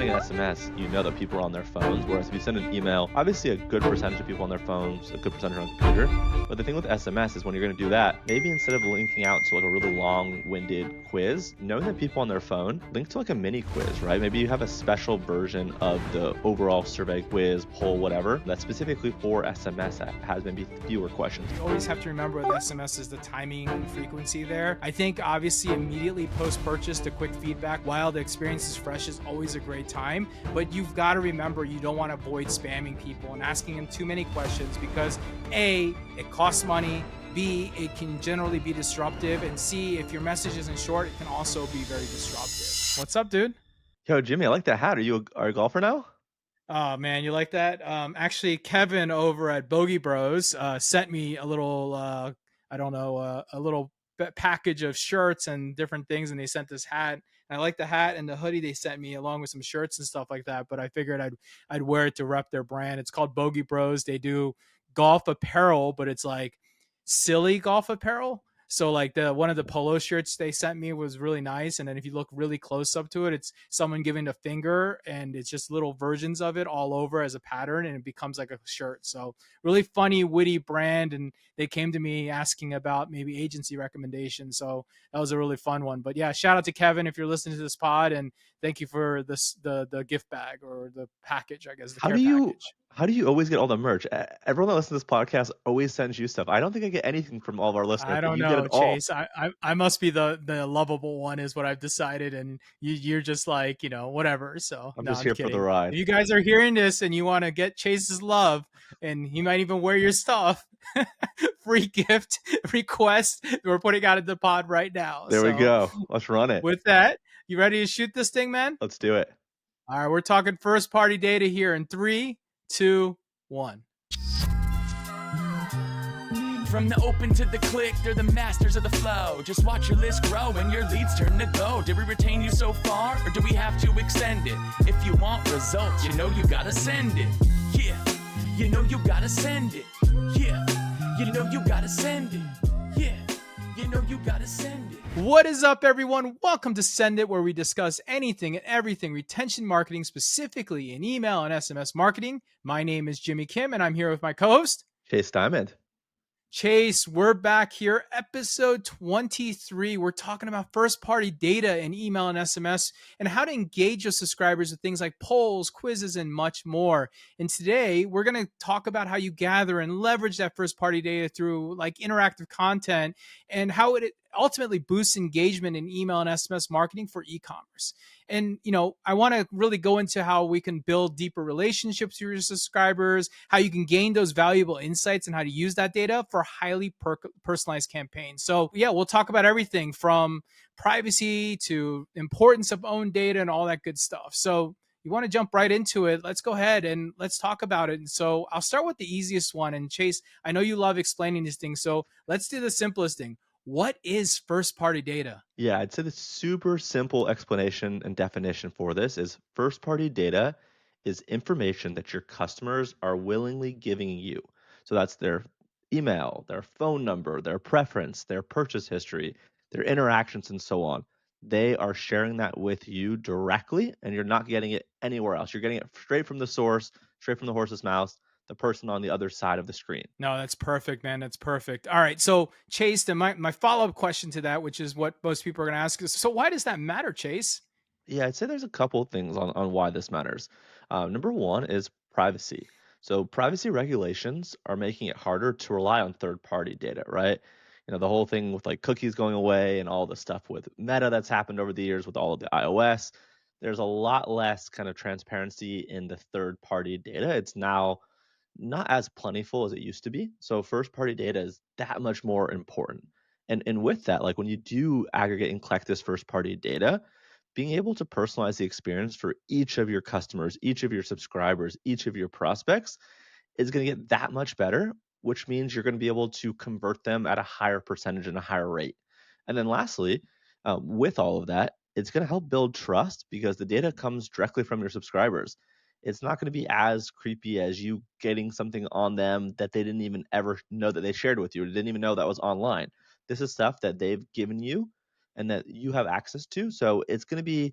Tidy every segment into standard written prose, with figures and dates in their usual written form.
sending an SMS, you know that people are on their phones, whereas if you send an email, obviously a good percentage of people on their phones, a good percentage on the computer. But the thing with SMS is when you're going to do that, maybe instead of linking out to like a really long-winded quiz, knowing that people on their phone, link to like a mini quiz, right? Maybe you have a special version of the overall survey, quiz, poll, whatever, that's specifically for SMS that has maybe fewer questions. You always have to remember with SMS is the timing and frequency there. I think obviously immediately post-purchase, the quick feedback while the experience is fresh is always a great time, but you've got to remember you don't want to avoid spamming people and asking them too many questions because A, it costs money, B, it can generally be disruptive, and C, if your message isn't short, it can also be very disruptive. What's up, dude? Yo, Jimmy, I like that hat. Are you a golfer now? Oh man, you like that? Actually, Kevin over at Bogey Bros sent me a little, I don't know, a little package of shirts and different things, and they sent this hat. And I like the hat and the hoodie they sent me, along with some shirts and stuff like that. But I figured I'd wear it to rep their brand. It's called Bogey Bros. They do golf apparel, but it's like silly golf apparel. So like the one of the polo shirts they sent me was really nice, and then if you look really close up to it, it's someone giving a finger, and it's just little versions of it all over as a pattern, and it becomes like a shirt. So really funny, witty brand, and they came to me asking about maybe agency recommendations. So that was a really fun one. But yeah, shout out to Kevin if you're listening to this pod, and thank you for this the gift bag or the package, I guess the How care do you package. how do you always get all the merch? Everyone that listens to this podcast always sends you stuff. I don't think I get anything from all of our listeners, I but don't you get it know, all. Chase. I must be the lovable one, is what I've decided, and you're just like whatever. So I'm no, just I'm here for the kidding. ride. If you guys are hearing this and you want to get Chase's love, and he might even wear your stuff, free gift request. We're putting out at the pod right now. There we So go. Let's run it. with that, you ready to shoot this thing, man? Let's do it. All right, we're talking first party data here in 3, 2, 1. From the open to the click, they're the masters of the flow. Just watch your list grow and your leads turn to gold. Did we retain you so far, or do we have to extend it? If you want results, you know you gotta send it. Yeah, you know you gotta send it. Yeah, you know you gotta send it. Yeah, you know you gotta send it. What is up, everyone? Welcome to Send It, where we discuss anything and everything retention marketing, specifically in email and SMS marketing. My name is Jimmy Kim, and I'm here with my co-host, Chase Dimond. Chase. We're back here, episode 23. We're talking about first-party data in email and SMS and how to engage your subscribers with things like polls, quizzes, and much more. And today, we're going to talk about how you gather and leverage that first-party data through like interactive content and how it ultimately boosts engagement in email and SMS marketing for e-commerce. And, I want to really go into how we can build deeper relationships with your subscribers, how you can gain those valuable insights and how to use that data for highly personalized campaigns. So yeah, we'll talk about everything from privacy to importance of own data and all that good stuff. So you want to jump right into it, let's go ahead and let's talk about it. And so I'll start with the easiest one. And Chase, I know you love explaining these things, so let's do the simplest thing. What is first-party data? Yeah, I'd say the super simple explanation and definition for this is first-party data is information that your customers are willingly giving you. So that's their email, their phone number, their preference, their purchase history, their interactions, and so on. They are sharing that with you directly, and you're not getting it anywhere else. You're getting it straight from the source, straight from the horse's mouth, the person on the other side of the screen. No, that's perfect, man. That's perfect. All right. So, Chase, then my follow-up question to that, which is what most people are going to ask is, so why does that matter, Chase? Yeah, I'd say there's a couple of things on why this matters. Number one is privacy. So privacy regulations are making it harder to rely on third-party data, right? The whole thing with like cookies going away and all the stuff with Meta that's happened over the years with all of the iOS. There's a lot less kind of transparency in the third-party data. It's now not as plentiful as it used to be. So first-party data is that much more important. And with that, like when you do aggregate and collect this first-party data, being able to personalize the experience for each of your customers, each of your subscribers, each of your prospects is going to get that much better, which means you're going to be able to convert them at a higher percentage and a higher rate. And then lastly, with all of that, it's going to help build trust because the data comes directly from your subscribers. It's not going to be as creepy as you getting something on them that they didn't even ever know that they shared with you, or didn't even know that was online. This is stuff that they've given you and that you have access to. So it's going to be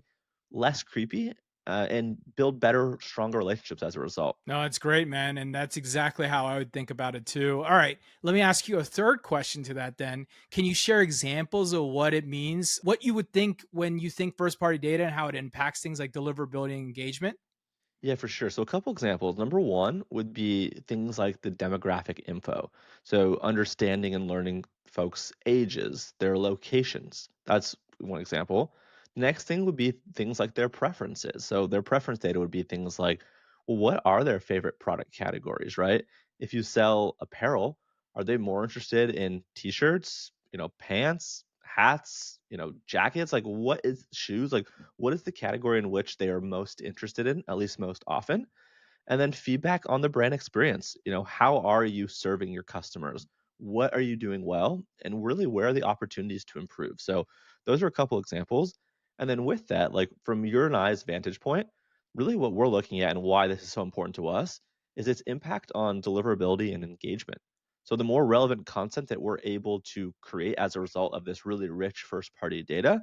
less creepy and build better, stronger relationships as a result. No, it's great, man. And that's exactly how I would think about it too. All right. Let me ask you a third question to that then. Can you share examples of what it means, what you would think when you think first party data and how it impacts things like deliverability and engagement? Yeah, for sure. So a couple examples. Number one would be things like the demographic info. So understanding and learning folks' ages, their locations. That's one example. The next thing would be things like their preferences. So their preference data would be things like, well, what are their favorite product categories, right? If you sell apparel, are they more interested in t-shirts, pants, hats, jackets? Like what is shoes? Like what is the category in which they are most interested in, at least most often? And then feedback on the brand experience. How are you serving your customers? What are you doing well? And really, where are the opportunities to improve? So, those are a couple examples. And then, with that, like from your and I's vantage point, really what we're looking at and why this is so important to us is its impact on deliverability and engagement. So, the more relevant content that we're able to create as a result of this really rich first party data,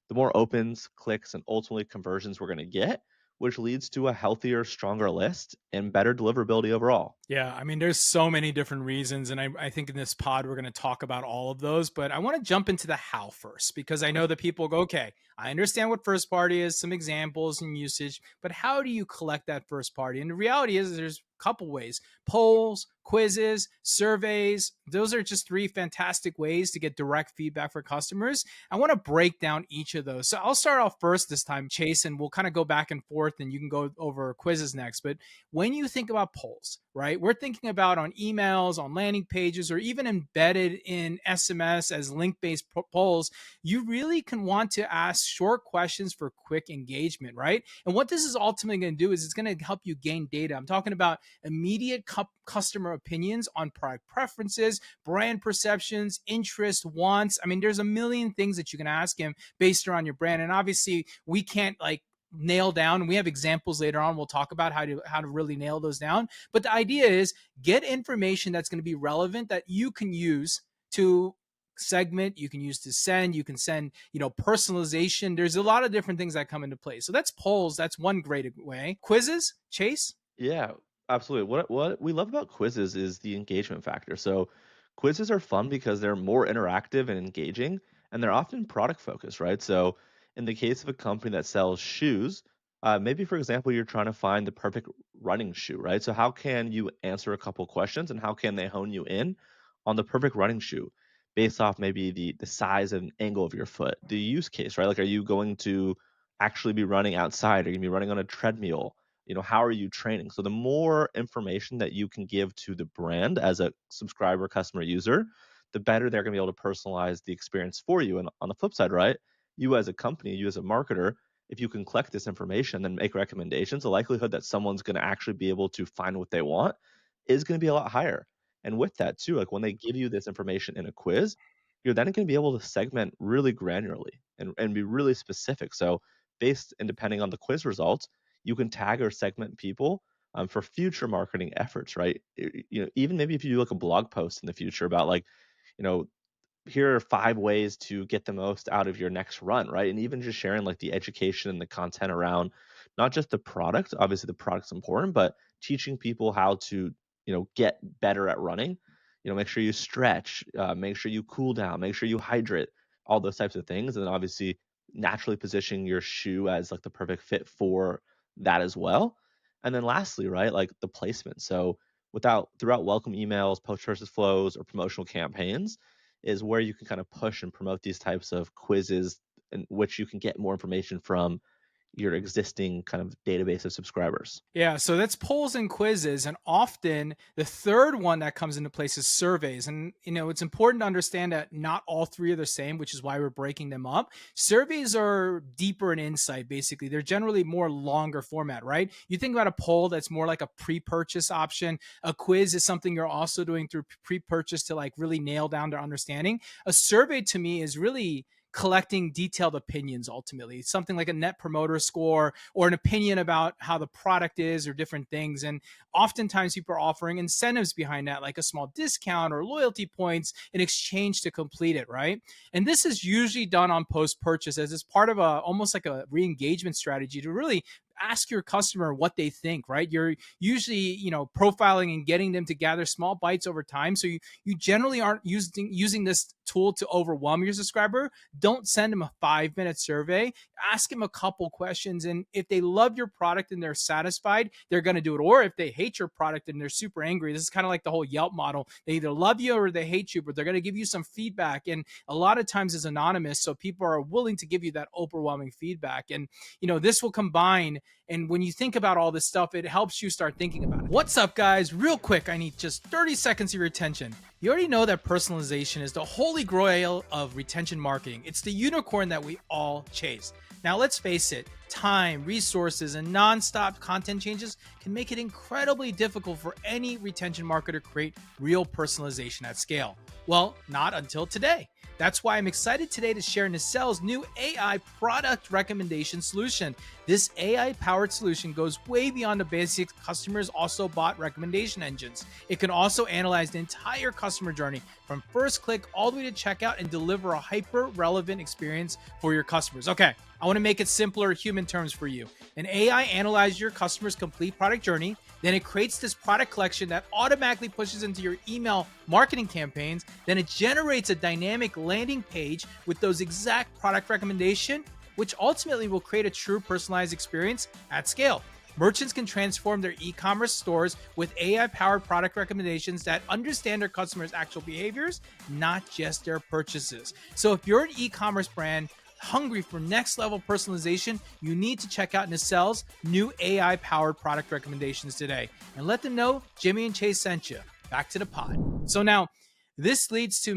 the more opens, clicks, and ultimately conversions we're going to get, which leads to a healthier, stronger list and better deliverability overall. Yeah, I mean, there's so many different reasons. And I think in this pod, we're going to talk about all of those. But I want to jump into the how first, because I know that people go, okay, I understand what first party is, some examples and usage, but how do you collect that first party? And the reality is, there's a couple ways: polls, quizzes, surveys. Those are just three fantastic ways to get direct feedback for customers. I want to break down each of those. So I'll start off first this time, Chase, and we'll kind of go back and forth, and you can go over quizzes next. But when you think about polls, right, we're thinking about on emails, on landing pages, or even embedded in SMS as link based polls. You really can want to ask short questions for quick engagement, right? And what this is ultimately going to do is it's going to help you gain data. I'm talking about immediate customer opinions on product preferences, brand perceptions, interest, wants. I mean, there's a million things that you can ask him based around your brand. And obviously, we can't like nail down. We have examples later on. We'll talk about how to really nail those down. But the idea is get information that's going to be relevant that you can use to segment, you can use to send, you can send, personalization. There's a lot of different things that come into play. So that's polls. That's one great way. Quizzes, Chase? Yeah, absolutely. What we love about quizzes is the engagement factor. So quizzes are fun because they're more interactive and engaging, and they're often product focused, right? So in the case of a company that sells shoes, maybe for example, you're trying to find the perfect running shoe, right? So how can you answer a couple questions, and how can they hone you in on the perfect running shoe based off maybe the size and angle of your foot, the use case, right? Like, are you going to actually be running outside? Are you going to be running on a treadmill? How are you training? So the more information that you can give to the brand as a subscriber, customer, user, the better they're going to be able to personalize the experience for you. And on the flip side, right, you as a company, you as a marketer, if you can collect this information and make recommendations, the likelihood that someone's going to actually be able to find what they want is going to be a lot higher. And with that too, like when they give you this information in a quiz, you're then going to be able to segment really granularly and be really specific. So based and depending on the quiz results, you can tag or segment people for future marketing efforts, right? Even maybe if you do like a blog post in the future about like, you know, here are 5 ways to get the most out of your next run, right? And even just sharing like the education and the content around not just the product, obviously the product's important, but teaching people how to, get better at running. Make sure you stretch, make sure you cool down, make sure you hydrate, all those types of things. And then obviously naturally positioning your shoe as like the perfect fit for that as well. And then lastly, right, like the placement. So without throughout welcome emails, post purchase flows, or promotional campaigns is where you can kind of push and promote these types of quizzes in which you can get more information from your existing kind of database of subscribers. Yeah, so that's polls and quizzes. And often the third one that comes into place is surveys. And, it's important to understand that not all three are the same, which is why we're breaking them up. Surveys are deeper in insight, basically. They're generally more longer format, right? You think about a poll that's more like a pre purchase option. A quiz is something you're also doing through pre purchase to like really nail down their understanding. A survey to me is really collecting detailed opinions. Ultimately, something like a net promoter score or an opinion about how the product is or different things. And oftentimes people are offering incentives behind that, like a small discount or loyalty points in exchange to complete it, right? And this is usually done on post purchase as it's part of a almost like a re-engagement strategy to really ask your customer what they think, right? You're usually, profiling and getting them to gather small bites over time. So you generally aren't using this tool to overwhelm your subscriber. Don't send them a 5-minute survey. Ask them a couple questions. And if they love your product and they're satisfied, they're going to do it. Or if they hate your product and they're super angry, this is kind of like the whole Yelp model. They either love you or they hate you, but they're going to give you some feedback. And a lot of times it's anonymous. So people are willing to give you that overwhelming feedback. And, this will combine. And when you think about all this stuff, it helps you start thinking about it. What's up, guys? Real quick, I need just 30 seconds of your attention. You already know that personalization is the holy grail of retention marketing. It's the unicorn that we all chase. Now, let's face it, time, resources, and nonstop content changes can make it incredibly difficult for any retention marketer to create real personalization at scale. Well, not until today. That's why I'm excited today to share Nacelle's new AI product recommendation solution. This AI-powered solution goes way beyond the basic customers also bought recommendation engines. It can also analyze the entire customer journey from first click all the way to checkout and deliver a hyper-relevant experience for your customers. Okay, I want to make it simpler human terms for you. An AI analyzes your customer's complete product journey. Then it creates this product collection that automatically pushes into your email marketing campaigns. Then it generates a dynamic landing page with those exact product recommendation, which ultimately will create a true personalized experience at scale. Merchants can transform their e-commerce stores with AI-powered product recommendations that understand their customers' actual behaviors, not just their purchases. So if you're an e-commerce brand hungry for next level personalization, you need to check out Nacelle's new AI powered product recommendations today and let them know Jimmy and Chase sent you. Back to the pod. So now this leads to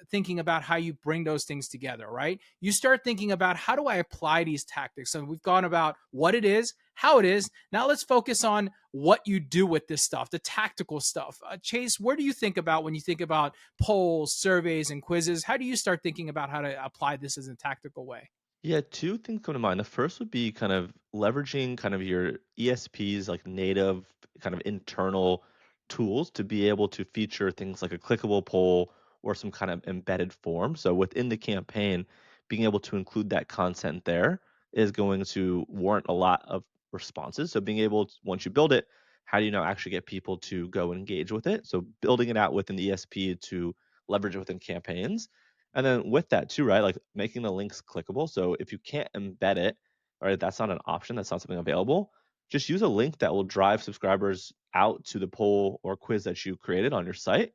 thinking about how you bring those things together, right? You start thinking about, how do I apply these tactics? So we've gone about what it is, how it is. Now let's focus on what you do with this stuff, the tactical stuff. Chase, where do you think about when you think about polls, surveys, and quizzes? How do you start thinking about how to apply this as a tactical way? Yeah, two things come to mind. The first would be kind of leveraging kind of your ESP's like native kind of internal tools to be able to feature things like a clickable poll or some kind of embedded form. So within the campaign, being able to include that content there is going to warrant a lot of responses. So being able to, once you build it, how do you now actually get people to go engage with it? So building it out within the ESP to leverage it within campaigns, and then with that too, right? Like making the links clickable. So if you can't embed it, right, that's not an option, that's not something available. Just use a link that will drive subscribers out to the poll or quiz that you created on your site.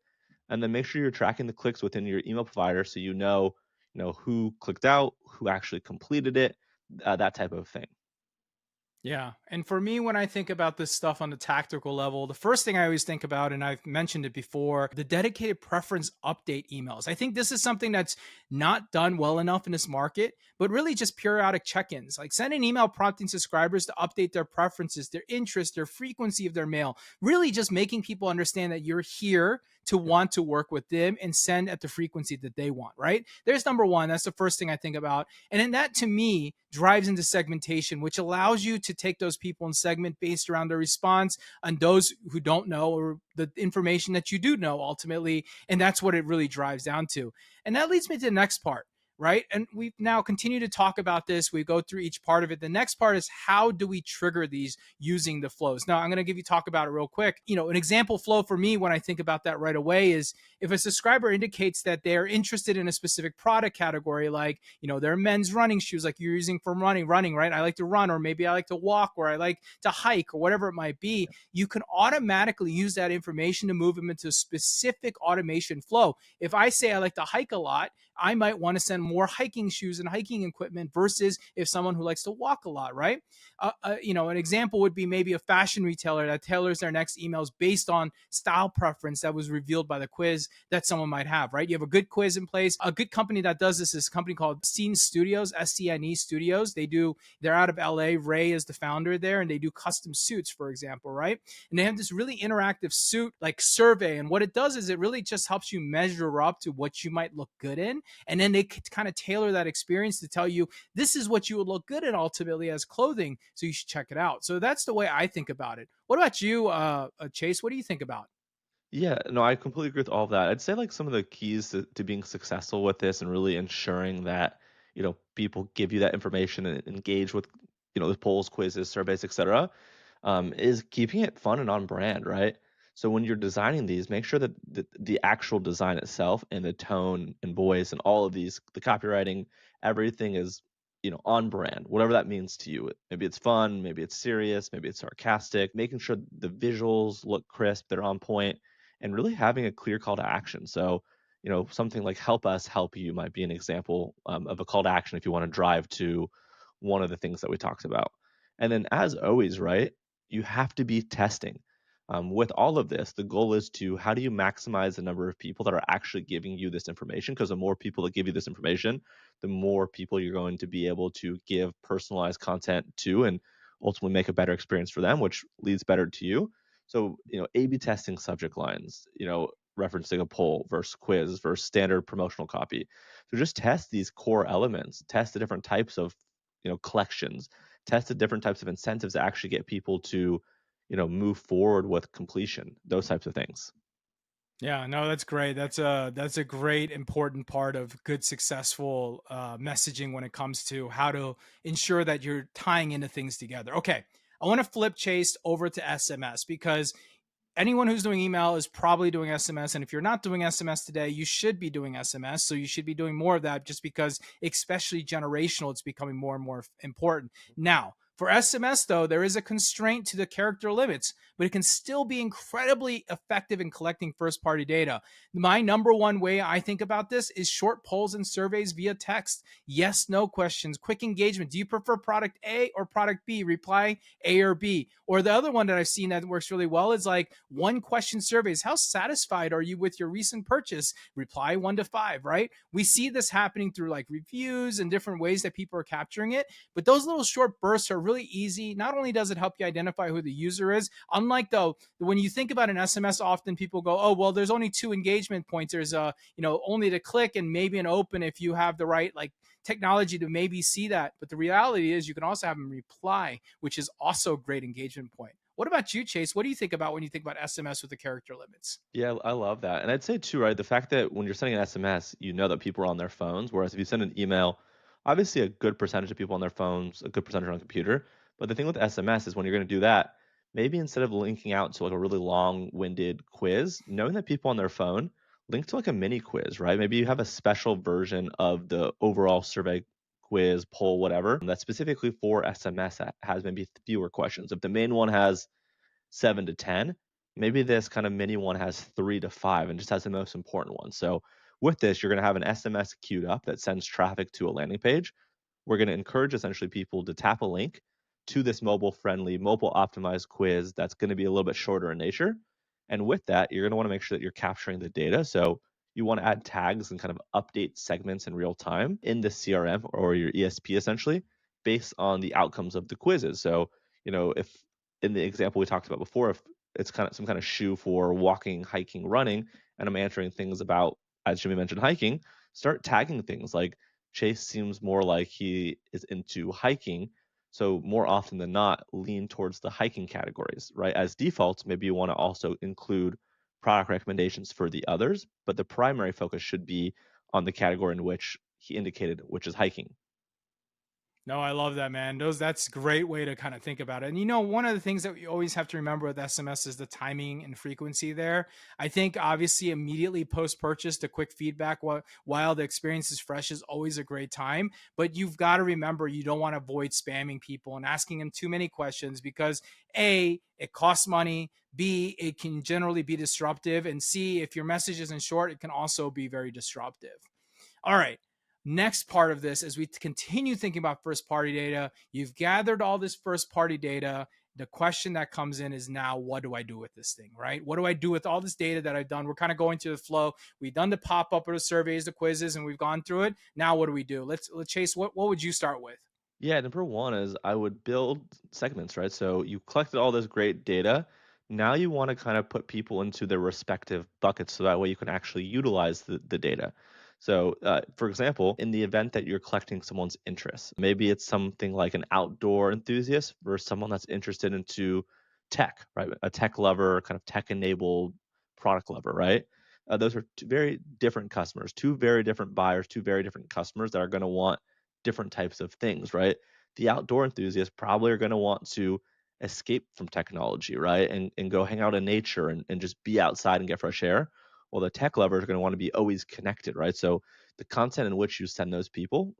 And then make sure you're tracking the clicks within your email provider so you know who clicked out, who actually completed it, that type of thing. Yeah. And for me, when I think about this stuff on the tactical level, the first thing I always think about, and I've mentioned it before, the dedicated preference update emails. I think this is something that's not done well enough in this market, but really just periodic check ins. Like send an email prompting subscribers to update their preferences, their interest, their frequency of their mail, really just making people understand that you're here to want to work with them and send at the frequency that they want, right? There's number one. That's the first thing I think about. And then that to me drives into segmentation, which allows you to take those people and segment based around their response and those who don't know or the information that you do know ultimately. And that's what it really drives down to. And that leads me to the next part. Right. And we now continue to talk about this. We go through each part of it. The next part is, how do we trigger these using the flows? Now, I'm going to give you talk about it real quick. An example flow for me when I think about that right away is if a subscriber indicates that they're interested in a specific product category, like, they're men's running shoes, like you're using for running, right? I like to run, or maybe I like to walk, or I like to hike, or whatever it might be. You can automatically use that information to move them into a specific automation flow. If I say I like to hike a lot, I might want to send more hiking shoes and hiking equipment versus if someone who likes to walk a lot, right? An example would be maybe a fashion retailer that tailors their next emails based on style preference that was revealed by the quiz that someone might have, right? You have a good quiz in place. A good company that does this is a company called Scene Studios, SCNE Studios. They're out of LA. Ray is the founder there, and they do custom suits, for example, right? And they have this really interactive suit like survey. And what it does is it really just helps you measure up to what you might look good in. And then they could kind of tailor that experience to tell you, this is what you would look good in ultimately as clothing. So you should check it out. So that's the way I think about it. What about you, Chase? What do you think about? Yeah, no, I completely agree with all of that. I'd say like some of the keys to being successful with this and really ensuring that, people give you that information and engage with the polls, quizzes, surveys, etc., is keeping it fun and on brand, right? So when you're designing these, make sure that the actual design itself and the tone and voice and all of these, the copywriting, everything is, on brand, whatever that means to you. Maybe it's fun, maybe it's serious, maybe it's sarcastic, making sure the visuals look crisp, they're on point, and really having a clear call to action. So, something like help us help you might be an example of a call to action if you want to drive to one of the things that we talked about. And then, as always, right, you have to be testing. With all of this, the goal is to how do you maximize the number of people that are actually giving you this information? Because the more people that give you this information, the more people you're going to be able to give personalized content to and ultimately make a better experience for them, which leads better to you. So, A/B testing subject lines, referencing a poll versus quiz versus standard promotional copy. So just test these core elements, test the different types of, collections, test the different types of incentives that actually get people to, move forward with completion, those types of things. Yeah, no, that's great. That's a great important part of good successful messaging when it comes to how to ensure that you're tying into things together. Okay, I want to flip Chase over to SMS because anyone who's doing email is probably doing SMS. And if you're not doing SMS today, you should be doing SMS. So you should be doing more of that just because, especially generational, it's becoming more and more important. Now, for SMS, though, there is a constraint to the character limits, but it can still be incredibly effective in collecting first party data. My number one way I think about this is short polls and surveys via text. Yes, no questions, quick engagement. Do you prefer product A or product B? Reply A or B. Or the other one that I've seen that works really well is like one question surveys. How satisfied are you with your recent purchase? Reply 1 to 5, right? We see this happening through like reviews and different ways that people are capturing it. But those little short bursts are really easy. Not only does it help you identify who the user is, unlike though, when you think about an SMS, often people go, oh, well, there's only 2 engagement points. There's only to click and maybe an open if you have the right like technology to maybe see that. But the reality is you can also have them reply, which is also a great engagement point. What about you, Chase? What do you think about when you think about SMS with the character limits? Yeah, I love that. And I'd say too, right, the fact that when you're sending an SMS, you know that people are on their phones, whereas if you send an email, obviously a good percentage of people on their phones, a good percentage on a computer. But the thing with SMS is when you're going to do that, maybe instead of linking out to like a really long-winded quiz, knowing that people on their phone, link to like a mini quiz, right? Maybe you have a special version of the overall survey quiz, poll, whatever, that's specifically for SMS that has maybe fewer questions. If the main one has 7 to 10, maybe this kind of mini one has 3 to 5 and just has the most important one. So with this, you're going to have an SMS queued up that sends traffic to a landing page. We're going to encourage essentially people to tap a link to this mobile friendly, mobile optimized quiz that's going to be a little bit shorter in nature. And with that, you're going to want to make sure that you're capturing the data. So you want to add tags and kind of update segments in real time in the CRM or your ESP essentially based on the outcomes of the quizzes. So, if in the example we talked about before, if it's kind of some kind of shoe for walking, hiking, running, and I'm answering things about, as Jimmy mentioned, hiking, start tagging things like Chase seems more like he is into hiking. So more often than not, lean towards the hiking categories, right? As default, maybe you want to also include product recommendations for the others, but the primary focus should be on the category in which he indicated, which is hiking. No, I love that, man. That's a great way to kind of think about it. And one of the things that we always have to remember with SMS is the timing and frequency there. I think obviously immediately post purchase, the quick feedback while the experience is fresh is always a great time. But you've got to remember you don't want to avoid spamming people and asking them too many questions because A, it costs money. B, it can generally be disruptive. And C, if your message isn't short, it can also be very disruptive. All right. Next part of this, as we continue thinking about first party data, you've gathered all this first party data. The question that comes in is now, what do I do with this thing, right? What do I do with all this data that I've done? We're kind of going through the flow. We've done the pop up of the surveys, the quizzes, and we've gone through it. Now, what do we do? Let's Chase. What would you start with? Yeah, number one is I would build segments, right? So you collected all this great data. Now you want to kind of put people into their respective buckets so that way you can actually utilize the data. So, for example, in the event that you're collecting someone's interests, maybe it's something like an outdoor enthusiast versus someone that's interested into tech, right? A tech lover, kind of tech enabled product lover, right? Those are two very different customers, two very different buyers, two very different customers that are going to want different types of things, right? the outdoor enthusiasts probably are going to want to escape from technology, right? And go hang out in nature and just be outside and get fresh air. Well, the tech lovers are going to want to be always connected, right? So the content in which you send those people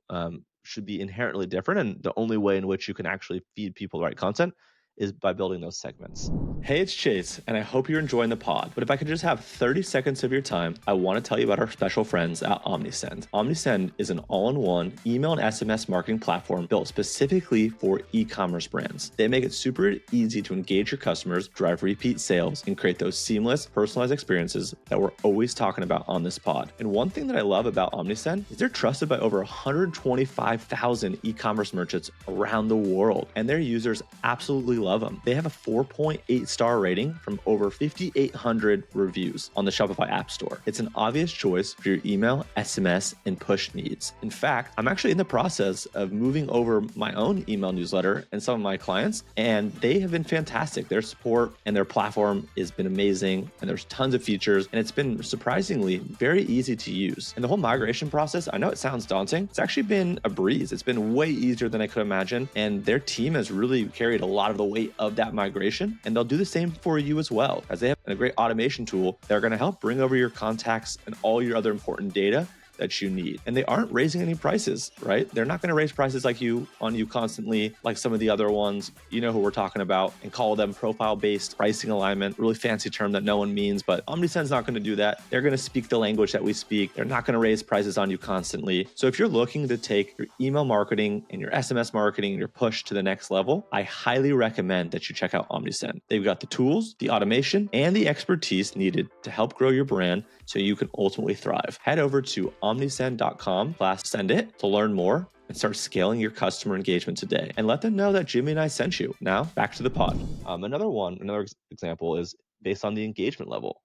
should be inherently different. And the only way in which you can actually feed people the right content is by building those segments. Hey, it's Chase, and I hope you're enjoying the pod. But if I could just have 30 seconds of your time, I want to tell you about our special friends at OmniSend. OmniSend is an all-in-one email and SMS marketing platform built specifically for e-commerce brands. They make it super easy to engage your customers, drive repeat sales, and create those seamless, personalized experiences that we're always talking about on this pod. And one thing that I love about OmniSend is they're trusted by over 125,000 e-commerce merchants around the world, and their users absolutely love them. They have a 4.8 star rating from over 5,800 reviews on the Shopify App Store. It's an obvious choice for your email, SMS, and push needs. In fact, I'm actually in the process of moving over my own email newsletter and some of my clients, and they have been fantastic. Their support and their platform has been amazing, and there's tons of features, and it's been surprisingly very easy to use. And the whole migration process, I know it sounds daunting. It's actually been a breeze. It's been way easier than I could imagine, and their team has really carried a lot of the weight of that migration, and they'll do the same for you as well, as they have a great automation tool that are going to help bring over your contacts and all your other important data that you need. And they aren't raising any prices, right? They're not going to raise prices like you constantly, like some of the other ones, you know who we're talking about, and call them profile-based pricing alignment, really fancy term that no one means, but OmniSend's not going to do that. They're going to speak the language that we speak. They're not going to raise prices on you constantly. So if you're looking to take your email marketing and your SMS marketing and your push to the next level, I highly recommend that you check out OmniSend. They've got the tools, the automation, and the expertise needed to help grow your brand so you can ultimately thrive. Head over to omnisend.com/sendit to learn more and start scaling your customer engagement today. And let them know that Jimmy and I sent you. Now, back to the pod. Another example is based on the engagement level.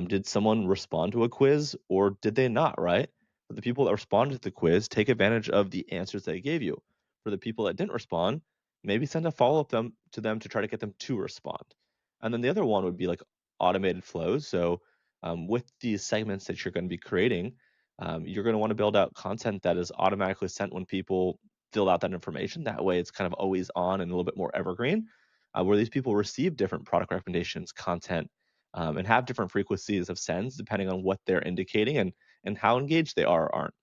Did someone respond to a quiz or did they not, right? For the people that responded to the quiz, take advantage of the answers they gave you. For the people that didn't respond, maybe send a follow-up to them to try to get them to respond. And then the other one would be like automated flows. So with these segments that you're going to be creating, you're going to want to build out content that is automatically sent when people fill out that information. That way it's kind of always on and a little bit more evergreen, where these people receive different product recommendations, content, and have different frequencies of sends depending on what they're indicating and how engaged they are or aren't.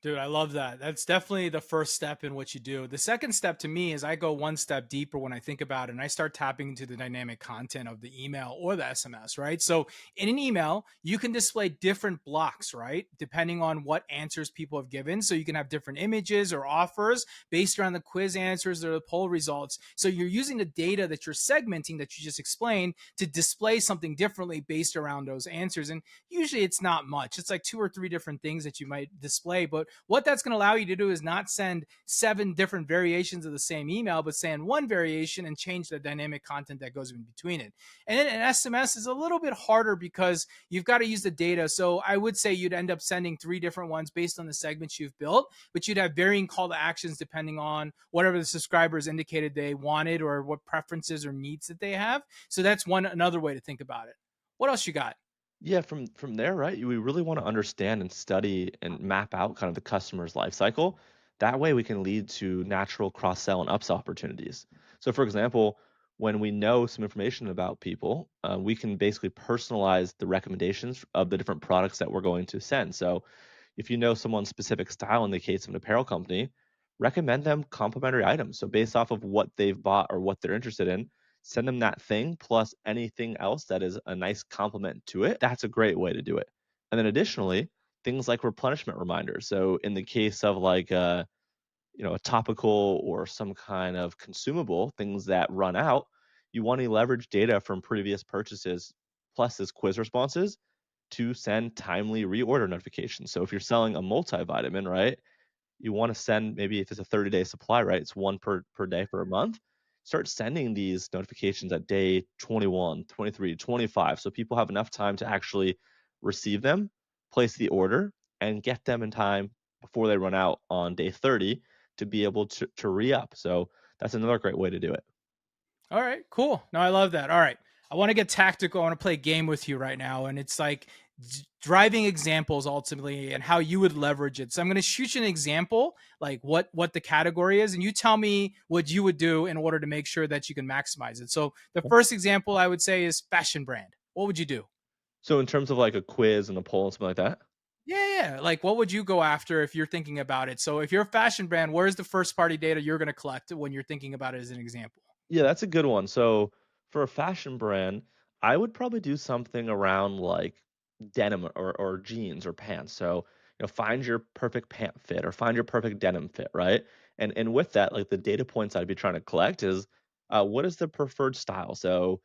Dude, I love that. That's definitely the first step in what you do. The second step to me is I go one step deeper when I think about it and I start tapping into the dynamic content of the email or the SMS, right? So in an email, you can display different blocks, right? Depending on what answers people have given. So you can have different images or offers based around the quiz answers or the poll results. So you're using the data that you're segmenting that you just explained to display something differently based around those answers. And usually it's not much. It's like 2 or 3 different things that you might display, but what that's going to allow you to do is not send 7 different variations of the same email, but send one variation and change the dynamic content that goes in between it. And then an SMS is a little bit harder because you've got to use the data. So I would say you'd end up sending 3 different ones based on the segments you've built, but you'd have varying call to actions depending on whatever the subscribers indicated they wanted or what preferences or needs that they have. So that's another way to think about it. What else you got? Yeah, from there, right? We really want to understand and study and map out kind of the customer's life cycle. That way, we can lead to natural cross-sell and upsell opportunities. So, for example, when we know some information about people, we can basically personalize the recommendations of the different products that we're going to send. So, if you know someone's specific style in the case of an apparel company, recommend them complementary items. So, based off of what they've bought or what they're interested in, send them that thing plus anything else that is a nice complement to it. That's a great way to do it. And then additionally, things like replenishment reminders. So in the case of like a topical or some kind of consumable, things that run out, you want to leverage data from previous purchases plus this quiz responses to send timely reorder notifications. So if you're selling a multivitamin, right, you want to send, maybe if it's a 30-day supply, right? It's one per day for a month. Start sending these notifications at day 21, 23, 25, so people have enough time to actually receive them, place the order, and get them in time before they run out on day 30 to be able to re-up. So that's another great way to do it. All right, cool. No, I love that. All right. I want to get tactical. I want to play a game with you right now. And it's like driving examples ultimately and how you would leverage it. So I'm going to shoot you an example, like what the category is, and you tell me what you would do in order to make sure that you can maximize it. So the first example I would say is fashion brand. What would you do? So in terms of like a quiz and a poll and something like that? Yeah. Like, what would you go after if you're thinking about it? So, if you're a fashion brand, where's the first party data you're going to collect when you're thinking about it as an example? Yeah, that's a good one. So for a fashion brand, I would probably do something around like denim or jeans or pants. So, find your perfect pant fit or find your perfect denim fit, right? And with that, like the data points I'd be trying to collect is what is the preferred style? So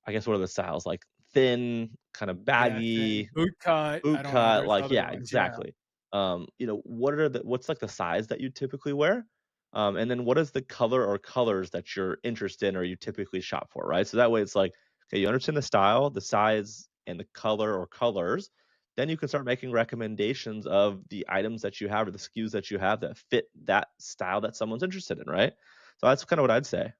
I guess what are the styles? Like thin, kind of Yeah, thin baggy, boot cut. I boot don't know. cut, There's like other yeah, ones. Yeah. exactly. What's like the size that you typically wear? And then what is the color or colors that you're interested in or you typically shop for, right? So that way it's like, okay, you understand the style, the size, and the color or colors. Then you can start making recommendations of the items that you have or the SKUs that you have that fit that style that someone's interested in, right? So that's kind of what I'd say.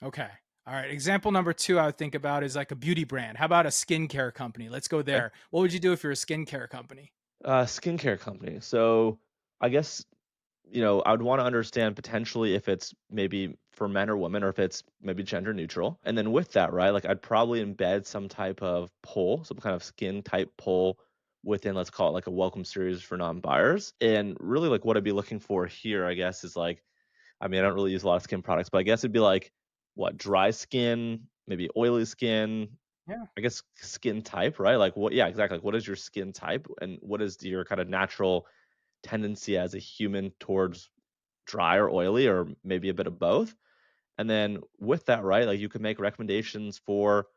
Okay. All right. Example number two I would think about is like a beauty brand. How about a skincare company? Let's go Okay. there. What would you do if you're a skincare company? Skincare company. So I guess I would want to understand potentially if it's maybe for men or women or if it's maybe gender neutral. And then with that, right, like I'd probably embed some type of poll, some kind of skin type poll within, let's call it like a welcome series for non-buyers. And really like what I'd be looking for here, I guess, is like, I mean, I don't really use a lot of skin products, but I guess it'd be like what, dry skin, maybe oily skin, Yeah. I guess skin type, right? Like what, yeah, exactly. Like what is your skin type and what is your kind of natural tendency as a human towards dry or oily or maybe a bit of both. And then with that, right, like you can make recommendations for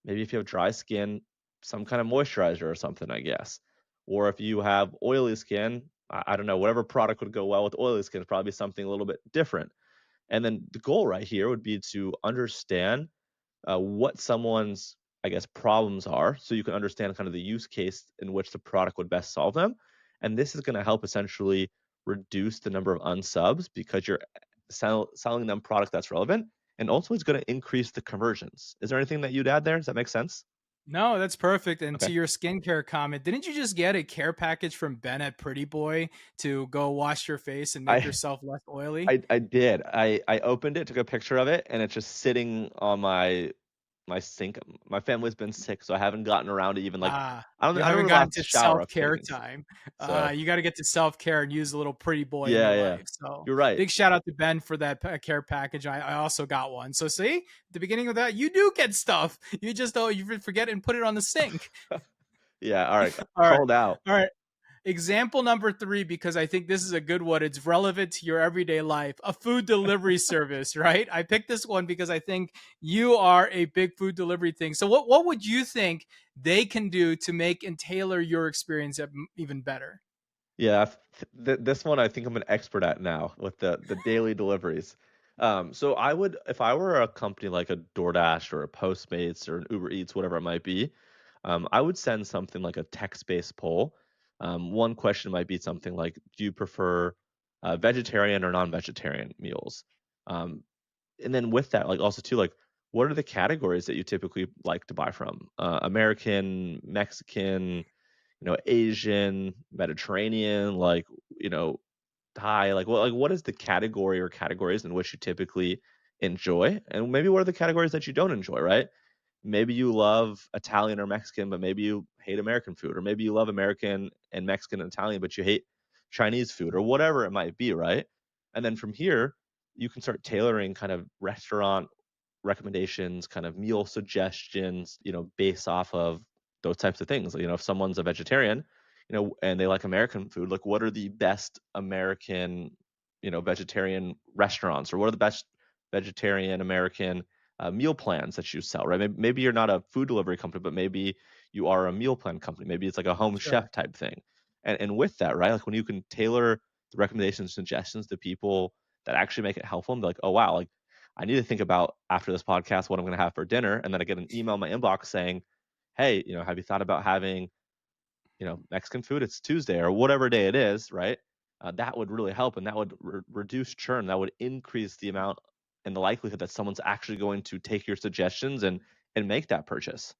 maybe if you have dry skin, some kind of moisturizer or something, I guess. Or if you have oily skin, I don't know, whatever product would go well with oily skin is probably something a little bit different. And then the goal right here would be to understand what someone's, I guess, problems are, so you can understand kind of the use case in which the product would best solve them. And this is going to help essentially reduce the number of unsubs because you're selling them product that's relevant, and also it's going to increase the conversions. Is there anything that you'd add there? Does that make sense? No, that's perfect. And Okay. to your skincare comment, didn't you just get a care package from Ben at Pretty Boy to go wash your face and make I yourself less oily? I did. I opened it, took a picture of it, and it's just sitting on my sink. My family's been sick, so I haven't gotten around to even like Ah, you I don't haven't really have gotten to to shower after self-care taking. time. So You gotta get to self-care and use a little pretty boy in yeah, your yeah. life. So, You're right. big shout out to Ben for that care package. I also got one. So, see, at the beginning of that, you do get stuff. You just don't you forget and put it on the sink. Yeah, all right. All right. Called out. All right. Example number three, because I think this is a good one. It's relevant to your everyday life. A food delivery service, right? I picked this one because I think you are a big food delivery thing. So, what would you think they can do to make and tailor your experience even better? Yeah, this one I think I'm an expert at now with the daily deliveries. So I would, if I were a company like a DoorDash or a Postmates or an Uber Eats, whatever it might be, I would send something like a text-based poll. One question might be something like, do you prefer vegetarian or non-vegetarian meals? Um, and then with that, like also too, like what are the categories that you typically like to buy from? American, Mexican, Asian, Mediterranean, like, you know, Thai, like what is the category or categories in which you typically enjoy? And maybe what are the categories that you don't enjoy, right? Maybe you love Italian or Mexican, but maybe you hate American food, or maybe you love American and Mexican and Italian, but you hate Chinese food, or whatever it might be, right? And then from here, you can start tailoring kind of restaurant recommendations, kind of meal suggestions, based off of those types of things. If someone's a vegetarian, and they like American food, like what are the best American, vegetarian restaurants, or what are the best vegetarian American meal plans that you sell, right? Maybe you're not a food delivery company, but maybe you are a meal plan company. Maybe it's like a home Sure. chef type thing. And with that, right, like when you can tailor the recommendations, suggestions to people that actually make it helpful and be like, oh wow, like I need to think about after this podcast what I'm going to have for dinner, and then I get an email in my inbox saying, "Hey, have you thought about having, Mexican food? It's Tuesday or whatever day it is, right?" That would really help, and that would reduce churn. That would increase the amount and the likelihood that someone's actually going to take your suggestions and make that purchase.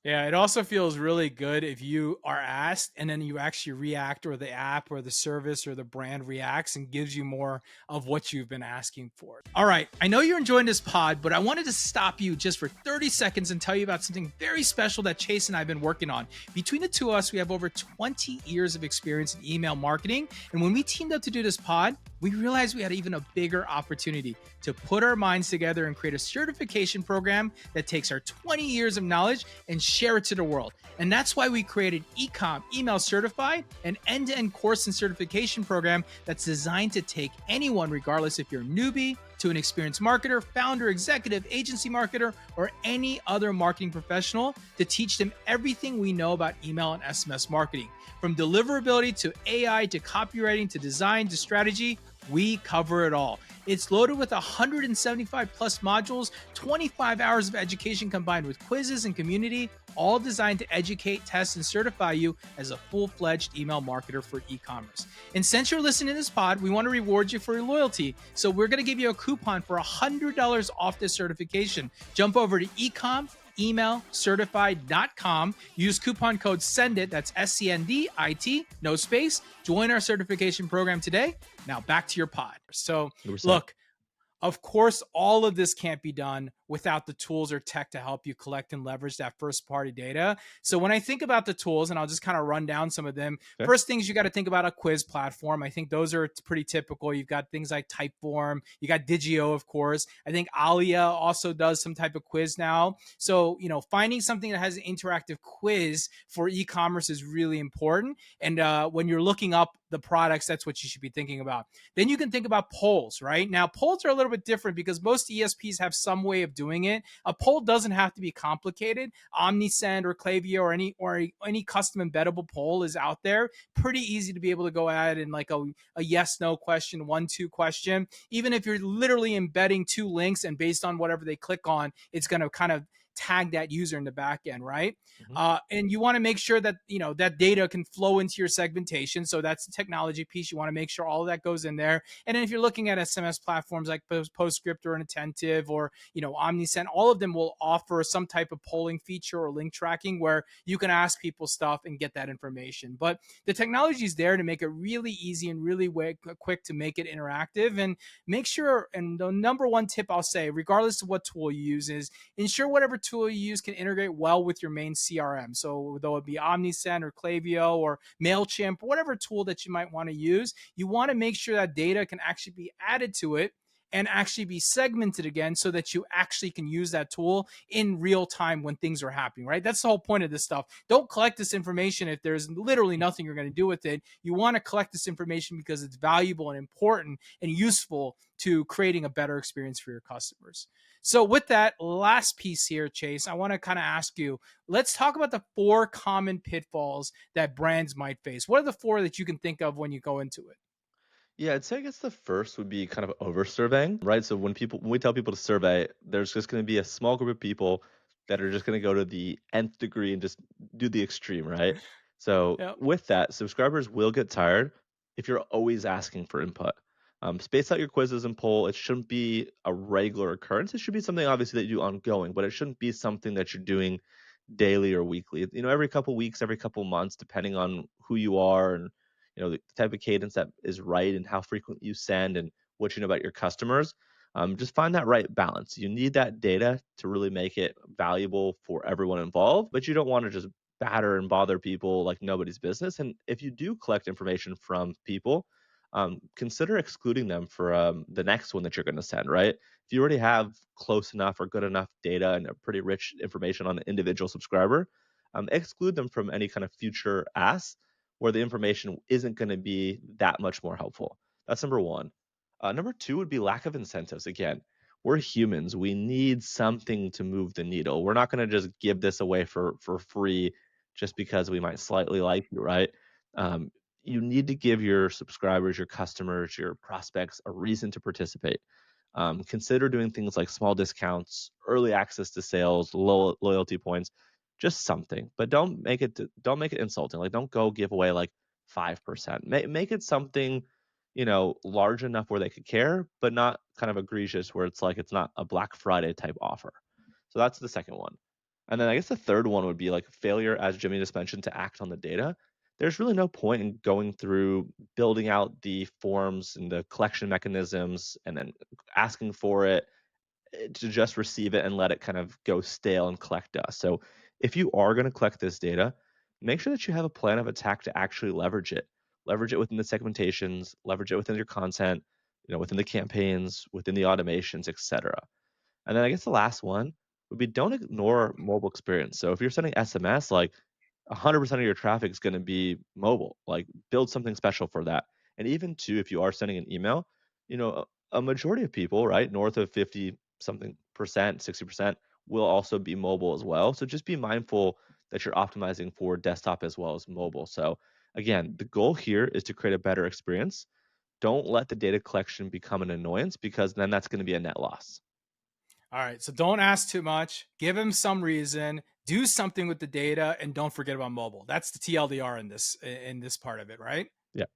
Yeah, it also feels really good if you are asked and then you actually react, or the app or the service or the brand reacts and gives you more of what you've been asking for. All right, I know you're enjoying this pod, but I wanted to stop you just for 30 seconds and tell you about something very special that Chase and I have been working on. Between the two of us, we have over 20 years of experience in email marketing. And when we teamed up to do this pod, we realized we had even a bigger opportunity to put our minds together and create a certification program that takes our 20 years of knowledge and share it to the world. And that's why we created Ecom Email Certified, an end-to-end course and certification program that's designed to take anyone, regardless if you're a newbie to an experienced marketer, founder, executive, agency marketer, or any other marketing professional, to teach them everything we know about email and SMS marketing. From deliverability to AI to copywriting to design to strategy, we cover it all. It's loaded with 175 plus modules, 25 hours of education combined with quizzes and community, all designed to educate, test, and certify you as a full-fledged email marketer for e-commerce. And since you're listening to this pod, we want to reward you for your loyalty. So we're going to give you a coupon for $100 off this certification. Jump over to emailcertified.com. Use coupon code SENDIT, that's SCNDIT, no space. Join our certification program today. Now back to your pod. So 100%. look, of course, all of this can't be done without the tools or tech to help you collect and leverage that first party data. So when I think about the tools, and I'll just kind of run down some of them. Okay. First things, you got to think about a quiz platform. I think those are pretty typical. You've got things like Typeform, you got Digio, of course. I think Alia also does some type of quiz now. So, finding something that has an interactive quiz for e-commerce is really important. And when you're looking up the products, that's what you should be thinking about. Then you can think about polls, right? Now, polls are a little bit different because most ESPs have some way of doing it. A poll doesn't have to be complicated. Omnisend or Klaviyo or any custom embeddable poll is out there. Pretty easy to be able to go at in like a yes/no question, 1-2 question. Even if you're literally embedding two links and based on whatever they click on, it's going to kind of tag that user in the back end, right? And you want to make sure that that data can flow into your segmentation. So that's the technology piece. You want to make sure all of that goes in there. And then if you're looking at SMS platforms like Postscript or Attentive or Omnisend, all of them will offer some type of polling feature or link tracking where you can ask people stuff and get that information. But the technology is there to make it really easy and really quick to make it interactive. And make sure, and the number one tip I'll say, regardless of what tool you use, is ensure whatever tool you use can integrate well with your main CRM. So though it be Omnisend or Klaviyo or MailChimp, whatever tool that you might want to use, you want to make sure that data can actually be added to it and actually be segmented again so that you actually can use that tool in real time when things are happening, right? That's the whole point of this stuff. Don't collect this information if there's literally nothing you're going to do with it. You want to collect this information because it's valuable and important and useful to creating a better experience for your customers. So with that last piece here, Chase, I want to kind of ask you, let's talk about the 4 common pitfalls that brands might face. What are the 4 that you can think of when you go into it? Yeah, I'd say I guess the first would be kind of over surveying, right? So when we tell people to survey, there's just going to be a small group of people that are just going to go to the nth degree and just do the extreme, right? So Yep. with that, subscribers will get tired if you're always asking for input. Space out your quizzes and poll. It shouldn't be a regular occurrence. It should be something obviously that you do ongoing, but it shouldn't be something that you're doing daily or weekly. Every couple weeks, every couple months, depending on who you are and the type of cadence that is right and how frequent you send and what you know about your customers. Just find that right balance. You need that data to really make it valuable for everyone involved, but you don't want to just batter and bother people like nobody's business. And if you do collect information from people, consider excluding them for the next one that you're going to send, right? If you already have close enough or good enough data and a pretty rich information on an individual subscriber, exclude them from any kind of future asks where the information isn't going to be that much more helpful. That's number one. Number two would be lack of incentives. Again, we're humans. We need something to move the needle. We're not going to just give this away for free just because we might slightly like you, right? You need to give your subscribers, your customers, your prospects a reason to participate. Consider doing things like small discounts, early access to sales, loyalty points, just something. But don't make it insulting. Like don't go give away like 5%. Make it something, large enough where they could care, but not kind of egregious where it's like it's not a Black Friday type offer. So that's the second one. And then I guess the third one would be like failure, as Jimmy just mentioned, to act on the data. There's really no point in going through building out the forms and the collection mechanisms and then asking for it to just receive it and let it kind of go stale and collect dust. So if you are going to collect this data, make sure that you have a plan of attack to actually leverage it. Leverage it within the segmentations, leverage it within your content, within the campaigns, within the automations, etc. And then I guess the last one would be don't ignore mobile experience. So if you're sending SMS, like 100% of your traffic is going to be mobile. Like build something special for that. And even too, if you are sending an email, a majority of people, right, north of 50 something percent, 60% will also be mobile as well. So just be mindful that you're optimizing for desktop as well as mobile. So again, the goal here is to create a better experience. Don't let the data collection become an annoyance because then that's going to be a net loss. All right. So don't ask too much. Give him some reason. Do something with the data, and don't forget about mobile. That's the TLDR in this part of it, right? Yeah.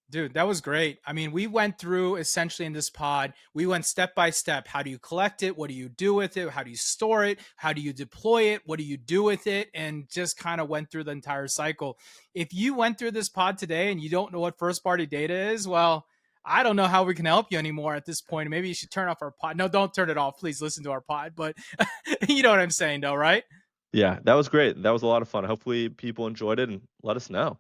Dude, that was great. I mean, we went through essentially in this pod, we went step by step. How do you collect it? What do you do with it? How do you store it? How do you deploy it? What do you do with it? And just kind of went through the entire cycle. If you went through this pod today and you don't know what first party data is, well, I don't know how we can help you anymore at this point. Maybe you should turn off our pod. No, don't turn it off. Please listen to our pod. But you know what I'm saying, though, right? Yeah, that was great. That was a lot of fun. Hopefully people enjoyed it and let us know.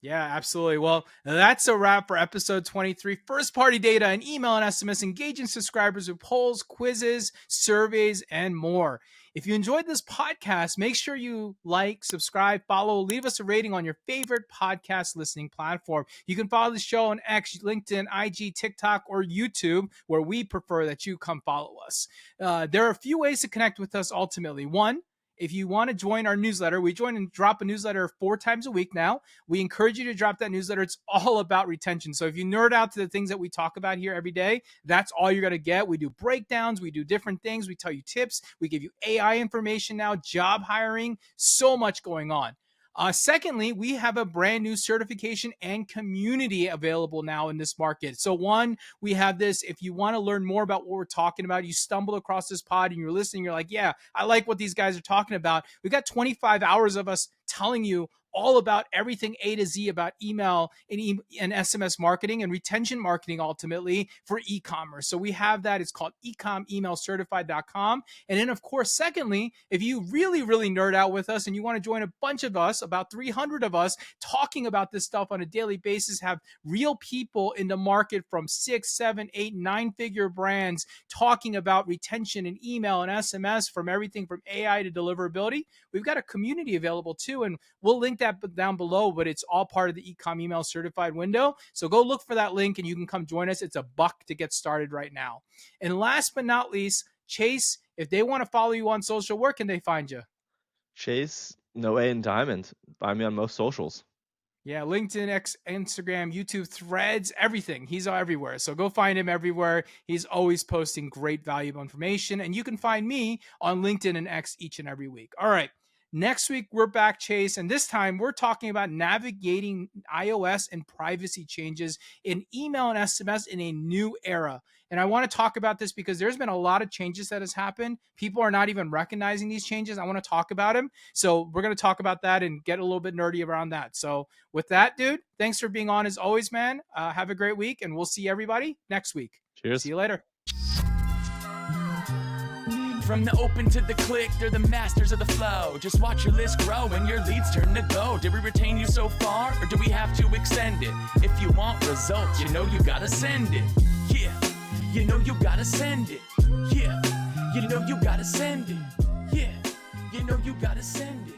Yeah, absolutely. Well, that's a wrap for episode 23. First party data and email and SMS, engaging subscribers with polls, quizzes, surveys, and more. If you enjoyed this podcast, make sure you like, subscribe, follow, leave us a rating on your favorite podcast listening platform. You can follow the show on X, LinkedIn, IG, TikTok, or YouTube, where we prefer that you come follow us. There are a few ways to connect with us ultimately. One, if you want to join our newsletter, we join and drop a newsletter 4 times a week now. We encourage you to drop that newsletter. It's all about retention. So if you nerd out to the things that we talk about here every day, that's all you're going to get. We do breakdowns. We do different things. We tell you tips. We give you AI information now, job hiring, so much going on. Secondly, we have a brand new certification and community available now in this market. So one, we have this. If you want to learn more about what we're talking about, you stumble across this pod and you're listening, you're like, yeah, I like what these guys are talking about. We've got 25 hours of us telling you all about everything A to Z about email and SMS marketing and retention marketing ultimately for e-commerce. So we have that. It's called ecomemailcertified.com. And then, of course, secondly, if you really, really nerd out with us and you want to join a bunch of us, about 300 of us, talking about this stuff on a daily basis, have real people in the market from 6, 7, 8, 9-figure brands talking about retention and email and SMS, from everything from AI to deliverability, we've got a community available too. And we'll link that down below, but it's all part of the Ecom Email Certified window. So go look for that link and you can come join us. It's $1 to get started right now. And last but not least, Chase, if they want to follow you on social, where can they find you? Chase, No A and Dimond. Find me on most socials. Yeah, LinkedIn, Instagram, YouTube, Threads, everything. He's everywhere. So go find him everywhere. He's always posting great, valuable information. And you can find me on LinkedIn and X each and every week. All right. Next week, we're back, Chase, and this time we're talking about navigating iOS and privacy changes in email and SMS in a new era. And I want to talk about this because there's been a lot of changes that has happened. People are not even recognizing these changes. I want to talk about them. So we're going to talk about that and get a little bit nerdy around that. So with that, dude, thanks for being on as always, man. Have a great week, and we'll see everybody next week. Cheers. See you later. From the open to the click, they're the masters of the flow. Just watch your list grow and your leads turn to go. Did we retain you so far, or do we have to extend it? If you want results, you know you gotta send it. Yeah, you know you gotta send it. Yeah, you know you gotta send it. Yeah, you know you gotta send it.